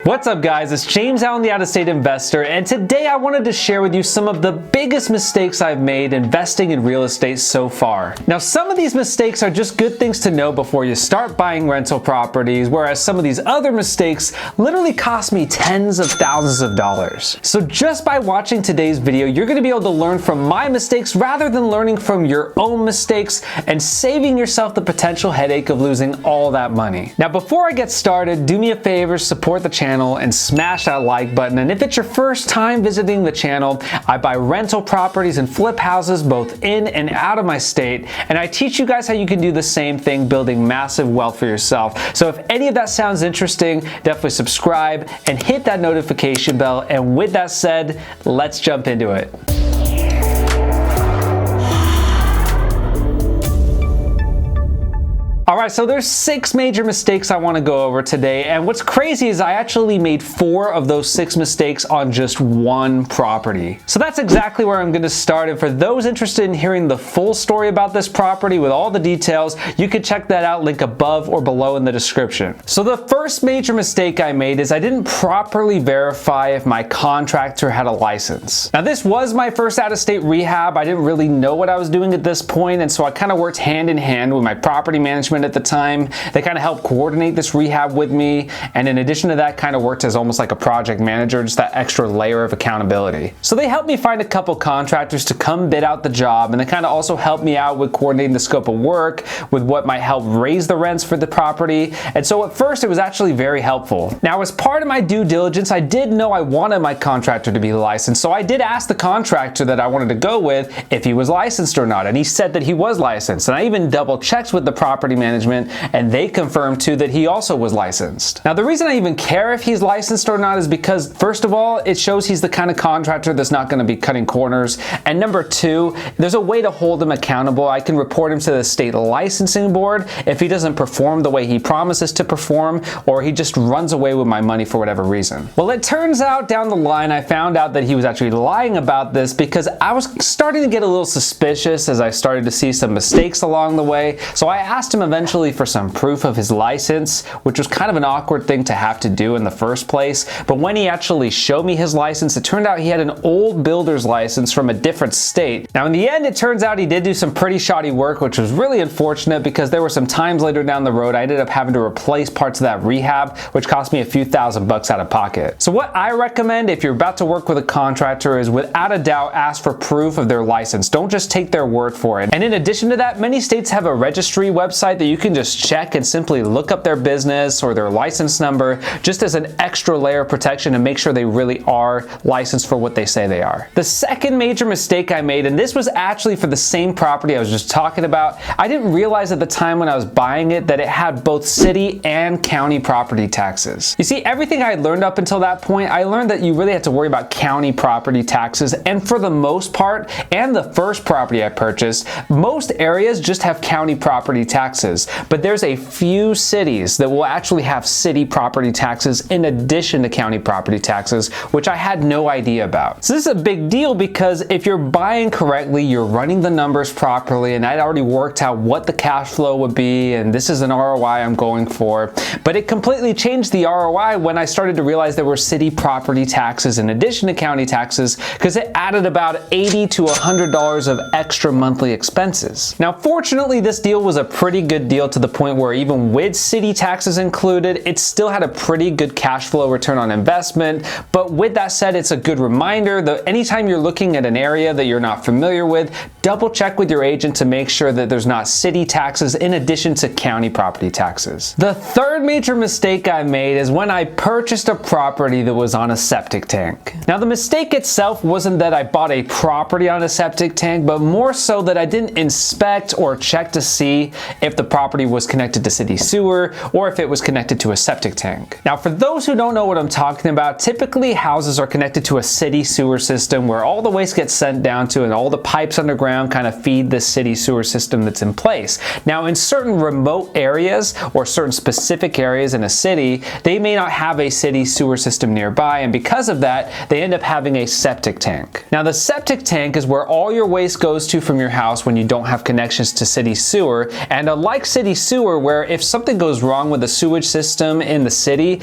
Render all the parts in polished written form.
What's up guys, it's James Allen, the out-of-state investor, and today I wanted to share with you some of the biggest mistakes I've made investing in real estate so far. Now some of these mistakes are just good things to know before you start buying rental properties, whereas some of these other mistakes literally cost me tens of thousands of dollars. So just by watching today's video, you're going to be able to learn from my mistakes rather than learning from your own mistakes and saving yourself the potential headache of losing all that money. Now before I get started, do me a favor, support the channel and smash that like button. And if it's your first time visiting the channel, I buy rental properties and flip houses both in and out of my state, and I teach you guys how you can do the same thing, building massive wealth for yourself. So if any of that sounds interesting, definitely subscribe and hit that notification bell. And with that said, let's jump into it. Alright, so there's 6 major mistakes I want to go over today, and what's crazy is I actually made 4 of those 6 mistakes on just one property. So that's exactly where I'm going to start, and for those interested in hearing the full story about this property with all the details, you can check that out, link above or below in the description. So the first major mistake I made is I didn't properly verify if my contractor had a license. Now this was my first out-of-state rehab. I didn't really know what I was doing at this point, and so I kind of worked hand in hand with my property management at the time. They kind of helped coordinate this rehab with me, and in addition to that, kind of worked as almost like a project manager, just that extra layer of accountability. So they helped me find a couple contractors to come bid out the job, and they kind of also helped me out with coordinating the scope of work with what might help raise the rents for the property. And so at first it was actually very helpful. Now as part of my due diligence, I did know I wanted my contractor to be licensed, so I did ask the contractor that I wanted to go with if he was licensed or not, and he said that he was licensed, and I even double checked with the property management, and they confirmed too that he also was licensed. Now the reason I even care if he's licensed or not is because first of all, it shows he's the kind of contractor that's not going to be cutting corners, and number 2, there's a way to hold him accountable. I can report him to the state licensing board if he doesn't perform the way he promises to perform, or he just runs away with my money for whatever reason. Well, it turns out down the line I found out that he was actually lying about this, because I was starting to get a little suspicious as I started to see some mistakes along the way. So I asked him eventually for some proof of his license, which was kind of an awkward thing to have to do in the first place. But when he actually showed me his license, it turned out he had an old builder's license from a different state. Now in the end, it turns out he did do some pretty shoddy work, which was really unfortunate because there were some times later down the road I ended up having to replace parts of that rehab, which cost me a few $1,000s out of pocket. So what I recommend if you're about to work with a contractor is without a doubt ask for proof of their license. Don't just take their word for it. And in addition to that, many states have a registry website that you can just check and simply look up their business or their license number just as an extra layer of protection to make sure they really are licensed for what they say they are. The second major mistake I made, and this was actually for the same property I was just talking about, I didn't realize at the time when I was buying it that it had both city and county property taxes. You see, everything I had learned up until that point, I learned that you really had to worry about county property taxes, and for the most part, and the first property I purchased, most areas just have county property taxes. But there's a few cities that will actually have city property taxes in addition to county property taxes, which I had no idea about. So this is a big deal because if you're buying correctly, you're running the numbers properly, and I'd already worked out what the cash flow would be, and this is an ROI I'm going for. But it completely changed the ROI when I started to realize there were city property taxes in addition to county taxes, because it added about $80 to $100 of extra monthly expenses. Now fortunately, this deal was a pretty good deal to the point where even with city taxes included, it still had a pretty good cash flow return on investment. But with that said, it's a good reminder that anytime you're looking at an area that you're not familiar with, double check with your agent to make sure that there's not city taxes in addition to county property taxes. The third major mistake I made is when I purchased a property that was on a septic tank. Now the mistake itself wasn't that I bought a property on a septic tank, but more so that I didn't inspect or check to see if the property was connected to city sewer or if it was connected to a septic tank. Now for those who don't know what I'm talking about, typically houses are connected to a city sewer system where all the waste gets sent down to, and all the pipes underground kind of feed the city sewer system that's in place. Now in certain remote areas or certain specific areas in a city, they may not have a city sewer system nearby, and because of that, they end up having a septic tank. Now the septic tank is where all your waste goes to from your house when you don't have connections to city sewer, and unlike city city sewer, where if something goes wrong with the sewage system in the city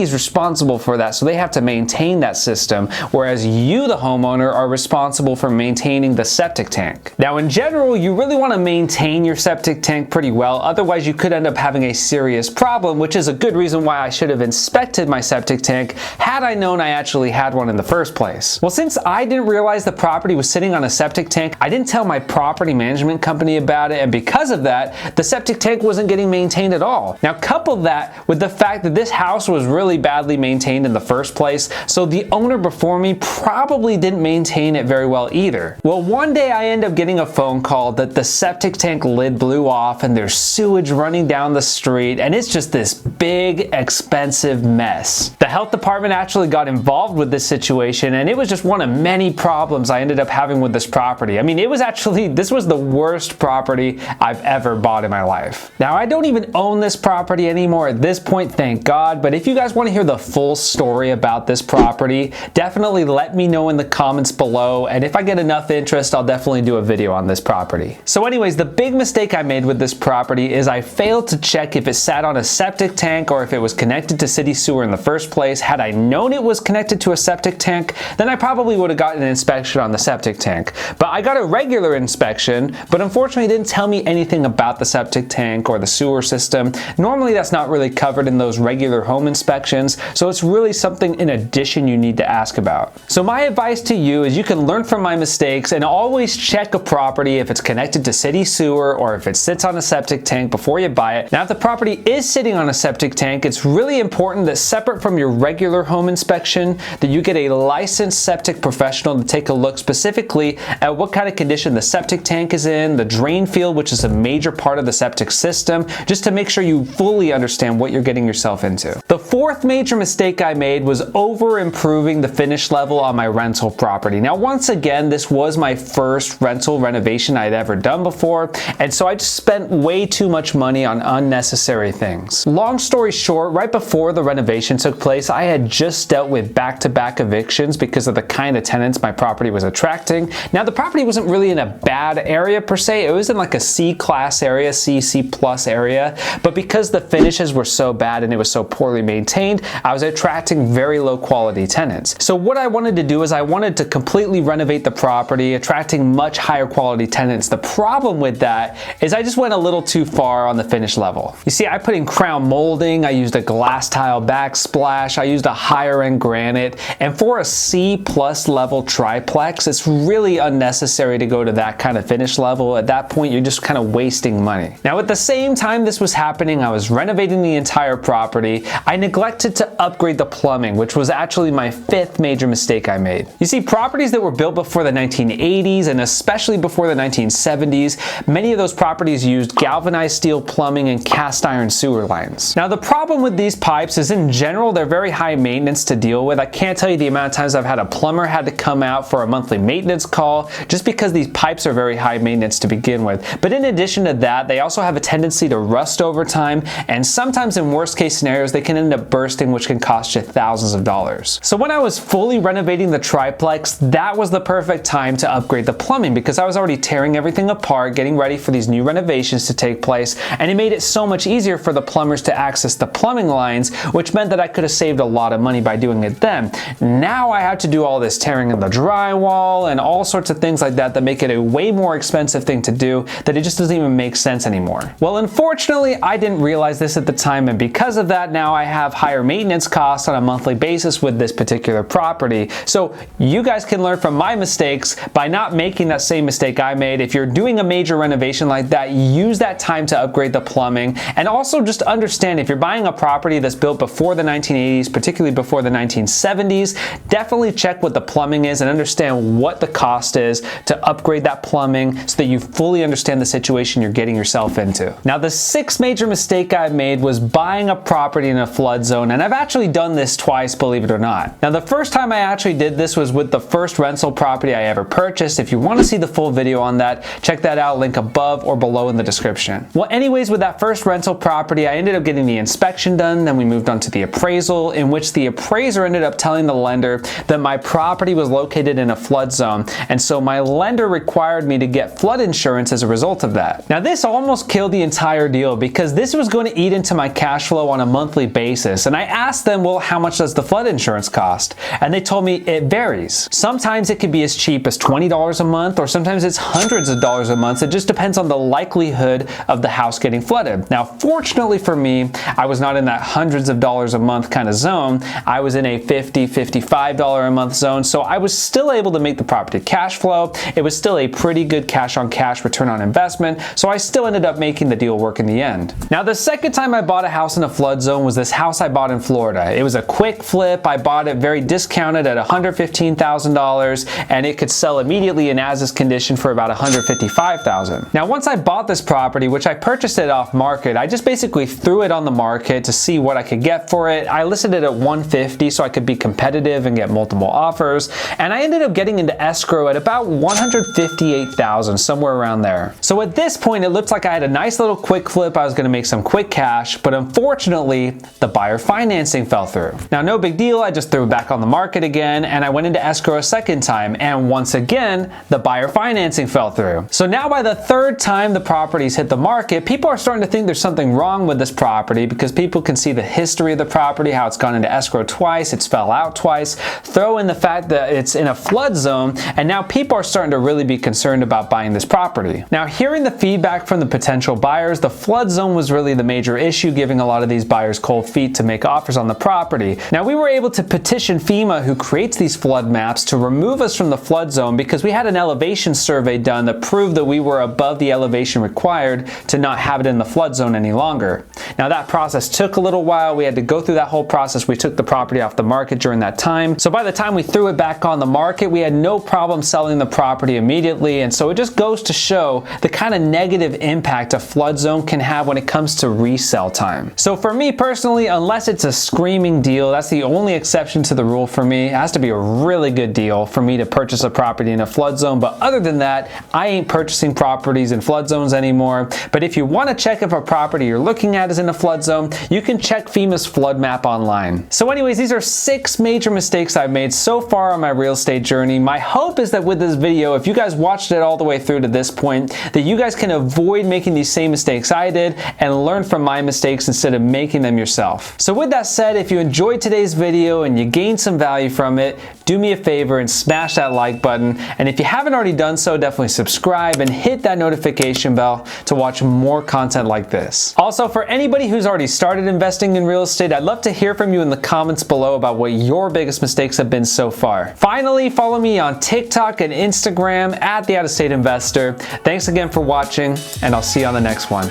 is responsible for that, so they have to maintain that system, whereas you, the homeowner, are responsible for maintaining the septic tank. Now, in general, you really want to maintain your septic tank pretty well, otherwise you could end up having a serious problem, which is a good reason why I should have inspected my septic tank had I known I actually had one in the first place. Well, since I didn't realize the property was sitting on a septic tank, I didn't tell my property management company about it, and because of that, the septic tank wasn't getting maintained at all. Now, couple that with the fact that this house was really badly maintained in the first place, so the owner before me probably didn't maintain it very well either. Well, one day I end up getting a phone call that the septic tank lid blew off and there's sewage running down the street, and it's just this big, expensive mess. The health department actually got involved with this situation, and it was just one of many problems I ended up having with this property. I mean, this was the worst property I've ever bought in my life. Now, I don't even own this property anymore at this point, thank God, but if you guys want to hear the full story about this property, definitely let me know in the comments below, and if I get enough interest, I'll definitely do a video on this property. So anyways, the big mistake I made with this property is I failed to check if it sat on a septic tank or if it was connected to city sewer in the first place. Had I known it was connected to a septic tank, then I probably would have gotten an inspection on the septic tank. But I got a regular inspection, but unfortunately it didn't tell me anything about the septic tank or the sewer system. Normally that's not really covered in those regular home inspections, so it's really something in addition you need to ask about. So my advice to you is you can learn from my mistakes and always check a property if it's connected to city sewer or if it sits on a septic tank before you buy it. Now, if the property is sitting on a septic tank, it's really important that separate from your regular home inspection, that you get a licensed septic professional to take a look specifically at what kind of condition the septic tank is in, the drain field, which is a major part of the septic system, just to make sure you fully understand what you're getting yourself into. The fourth major mistake I made was over improving the finish level on my rental property. Now, once again, this was my first rental renovation I'd ever done before, and so I just spent way too much money on unnecessary things. Long story short, right before the renovation took place, I had just dealt with back-to-back evictions because of the kind of tenants my property was attracting. Now, the property wasn't really in a bad area per se. It was in like a C-class area, C plus area, but because the finishes were so bad and it was so poorly maintained, I was attracting very low quality tenants. So what I wanted to do is I wanted to completely renovate the property, attracting much higher quality tenants. The problem with that is I just went a little too far on the finish level. You see, I put in crown molding, I used a glass tile backsplash, I used a higher end granite, and for a C plus level triplex, it's really unnecessary to go to that kind of finish level. At that point, you're just kind of wasting money. Now, at the same time this was happening, I was renovating the entire property. I neglected to upgrade the plumbing, which was actually my fifth major mistake I made. You see, properties that were built before the 1980s and especially before the 1970s, many of those properties used galvanized steel plumbing and cast iron sewer lines. Now, the problem with these pipes is in general, they're very high maintenance to deal with. I can't tell you the amount of times I've had a plumber had to come out for a monthly maintenance call just because these pipes are very high maintenance to begin with. But in addition to that, they also have a tendency to rust over time, and sometimes in worst case scenarios, they can end up bursting, which can cost you thousands of dollars. So when I was fully renovating the triplex, that was the perfect time to upgrade the plumbing because I was already tearing everything apart, getting ready for these new renovations to take place, and it made it so much easier for the plumbers to access the plumbing lines, which meant that I could have saved a lot of money by doing it then. Now I have to do all this tearing in the drywall and all sorts of things like that that make it a way more expensive thing to do that it just doesn't even make sense anymore. Well, unfortunately, I didn't realize this at the time, and because of that, now I have higher maintenance costs on a monthly basis with this particular property. So you guys can learn from my mistakes by not making that same mistake I made. If you're doing a major renovation like that, use that time to upgrade the plumbing, and also just understand if you're buying a property that's built before the 1980s, particularly before the 1970s, definitely check what the plumbing is and understand what the cost is to upgrade that plumbing so that you fully understand the situation you're getting yourself into. Now, the sixth major mistake I made was buying a property in a flood zone, and I've actually done this twice, believe it or not. Now, the first time I actually did this was with the first rental property I ever purchased. If you want to see the full video on that, check that out, link above or below in the description. Well, anyways, with that first rental property, I ended up getting the inspection done, then we moved on to the appraisal, in which the appraiser ended up telling the lender that my property was located in a flood zone, and so my lender required me to get flood insurance as a result of that. Now, this almost almost killed the entire deal because this was going to eat into my cash flow on a monthly basis. And I asked them, well, how much does the flood insurance cost? And they told me it varies. Sometimes it could be as cheap as $20 a month, or sometimes it's hundreds of dollars a month. It just depends on the likelihood of the house getting flooded. Now, fortunately for me, I was not in that hundreds of dollars a month kind of zone. I was in a $50, $55 a month zone, so I was still able to make the property cash flow. It was still a pretty good cash on cash return on investment, so I still ended up making the deal work in the end. Now, the second time I bought a house in a flood zone was this house I bought in Florida. It was a quick flip. I bought it very discounted at $115,000, and it could sell immediately in as-is condition for about $155,000. Now, once I bought this property, which I purchased it off market, I just basically threw it on the market to see what I could get for it. I listed it at $150 so I could be competitive and get multiple offers, and I ended up getting into escrow at about $158,000, somewhere around there. So at this point, it looked like I had a nice little quick flip. I was going to make some quick cash, but unfortunately, the buyer financing fell through. Now, no big deal. I just threw it back on the market again, and I went into escrow a second time, and once again, the buyer financing fell through. So now by the third time the properties hit the market, people are starting to think there's something wrong with this property because people can see the history of the property, how it's gone into escrow twice, it's fell out twice, throw in the fact that it's in a flood zone, and now people are starting to really be concerned about buying this property. Now, hearing the feedback from the potential buyers, the flood zone was really the major issue, giving a lot of these buyers cold feet to make offers on the property. Now, we were able to petition FEMA, who creates these flood maps, to remove us from the flood zone because we had an elevation survey done that proved that we were above the elevation required to not have it in the flood zone any longer. Now, that process took a little while. We had to go through that whole process. We took the property off the market during that time. So by the time we threw it back on the market, we had no problem selling the property immediately. And so it just goes to show the kind of negative impact a flood zone can have when it comes to resale time. So for me personally, unless it's a screaming deal, that's the only exception to the rule for me. It has to be a really good deal for me to purchase a property in a flood zone. But other than that, I ain't purchasing properties in flood zones anymore. But if you want to check if a property you're looking at is in a flood zone, you can check FEMA's flood map online. So anyways, these are 6 major mistakes I've made so far on my real estate journey. My hope is that with this video, if you guys watched it all the way through to this point, that you guys can avoid making these same mistakes I did and learn from my mistakes instead of making them yourself. So with that said, if you enjoyed today's video and you gained some value from it, do me a favor and smash that like button. And if you haven't already done so, definitely subscribe and hit that notification bell to watch more content like this. Also, for anybody who's already started investing in real estate, I'd love to hear from you in the comments below about what your biggest mistakes have been so far. Finally, follow me on TikTok and Instagram at The Out of State Investor. Thanks again for watching, and I'll see you on the next one.